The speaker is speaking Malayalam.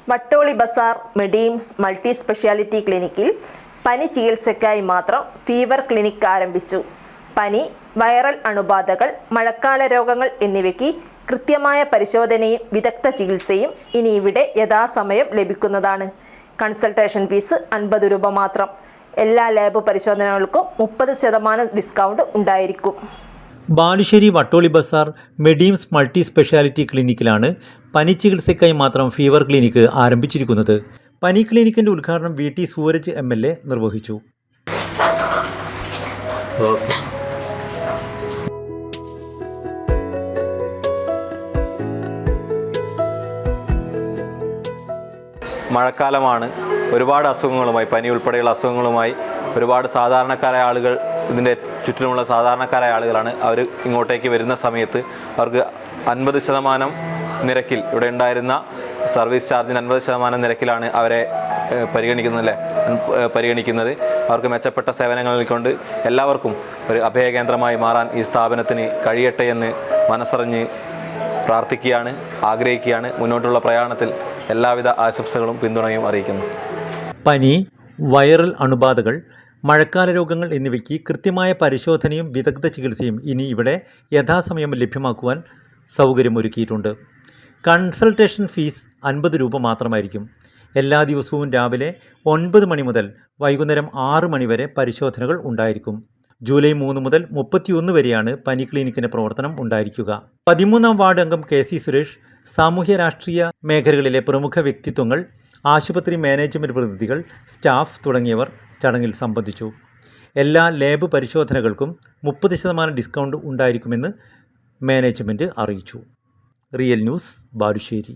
വട്ടോളി ബസാർ മെഡീംസ് മൾട്ടി സ്പെഷ്യാലിറ്റി ക്ലിനിക്കിൽ പനി ചികിത്സയ്ക്കായി മാത്രം ഫീവർ ക്ലിനിക്ക് ആരംഭിച്ചു. പനി, വൈറൽ അണുബാധകൾ, മഴക്കാല രോഗങ്ങൾ എന്നിവയ്ക്ക് കൃത്യമായ പരിശോധനയും വിദഗ്ധ ചികിത്സയും ഇനി ഇവിടെ യഥാസമയം ലഭിക്കുന്നതാണ്. കൺസൾട്ടേഷൻ ഫീസ് 50 രൂപ മാത്രം. എല്ലാ ലാബ് പരിശോധനകൾക്കും 30% ഡിസ്കൗണ്ട് ഉണ്ടായിരിക്കും. ബാലുശ്ശേരി വട്ടോളി ബസാർ മെഡീംസ് മൾട്ടി സ്പെഷ്യാലിറ്റി ക്ലിനിക്കിലാണ് പനി ചികിത്സയ്ക്കായി മാത്രം ഫീവർ ക്ലിനിക്ക് ആരംഭിച്ചിരിക്കുന്നത്. പനി ക്ലിനിക്കിൻ്റെ ഉദ്ഘാടനം VT സൂരജ് MLA നിർവഹിച്ചു. മഴക്കാലമാണ്. ഒരുപാട് അസുഖങ്ങളുമായി, പനി ഉൾപ്പെടെയുള്ള അസുഖങ്ങളുമായി ഒരുപാട് സാധാരണക്കാരായ ആളുകൾ, ഇതിൻ്റെ ചുറ്റിലുമുള്ള സാധാരണക്കാരായ ആളുകളാണ്. അവർ ഇങ്ങോട്ടേക്ക് വരുന്ന സമയത്ത് അവർക്ക് 50% നിരക്കിൽ, ഇവിടെ ഉണ്ടായിരുന്ന സർവീസ് ചാർജിന് 50% നിരക്കിലാണ് അവരെ പരിഗണിക്കുന്നത്. അവർക്ക് മെച്ചപ്പെട്ട സേവനങ്ങൾ നൽകിക്കൊണ്ട് എല്ലാവർക്കും ഒരു അഭയകേന്ദ്രമായി മാറാൻ ഈ സ്ഥാപനത്തിന് കഴിയട്ടെ എന്ന് മനസ്സറിഞ്ഞ് പ്രാർത്ഥിക്കുകയാണ്, ആഗ്രഹിക്കുകയാണ്. മുന്നോട്ടുള്ള പ്രയാണത്തിൽ എല്ലാവിധ ആശംസകളും പിന്തുണയും അറിയിക്കുന്നു. പനി, വൈറൽ അണുബാധകൾ, മഴക്കാല രോഗങ്ങൾ എന്നിവയ്ക്ക് കൃത്യമായ പരിശോധനയും വിദഗ്ധ ചികിത്സയും ഇനി ഇവിടെ യഥാസമയം ലഭ്യമാക്കുവാൻ സൗകര്യമൊരുക്കിയിട്ടുണ്ട്. കൺസൾട്ടേഷൻ ഫീസ് 50 രൂപ മാത്രമായിരിക്കും. എല്ലാ ദിവസവും രാവിലെ 9 മണി മുതൽ വൈകുന്നേരം 6 മണി വരെ പരിശോധനകൾ ഉണ്ടായിരിക്കും. ജൂലൈ 3 മുതൽ 31 വരെയാണ് പനി ക്ലിനിക്കിൻ്റെ പ്രവർത്തനം ഉണ്ടായിരിക്കുക. 13ാം വാർഡ് അംഗം KC സുരേഷ്, സാമൂഹ്യ രാഷ്ട്രീയ മേഖലകളിലെ പ്രമുഖ വ്യക്തിത്വങ്ങൾ, ആശുപത്രി മാനേജ്മെൻറ്റ് പ്രതിനിധികൾ, സ്റ്റാഫ് തുടങ്ങിയവർ ചടങ്ങിൽ സംബന്ധിച്ചു. എല്ലാ ലാബ് പരിശോധനകൾക്കും 30% ഡിസ്കൗണ്ട് ഉണ്ടായിരിക്കുമെന്ന് മാനേജ്മെൻറ്റ് അറിയിച്ചു. Real news, Balussery.